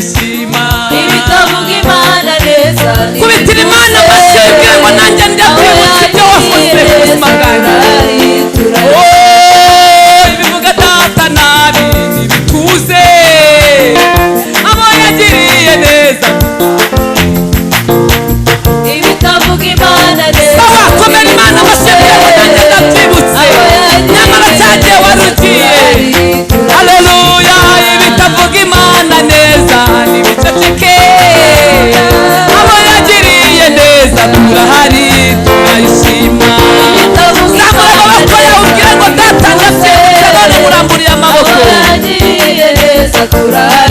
turayishima. ibitavuga Imana neza kubitira Imana amashimwe ngo nanjye ndakwibutsa ibyo wakoze mu buzima bwanjye. Ibivuga data nabi ntibituze, abo yagiriye neza. ibitavuga Imana neza sawa komera Imana amashimwe ngo nanjye ndakwibutse nyamara cyagiye warugiye. Haleluya. Ibitavuga Imana neza ntibiceceke, abo yagiriye neza turahari turayishima. zamura amaboko yawe ubwire ngo data ndakwibutse, none muramburiye amaboko. abo yagiriye neza turahari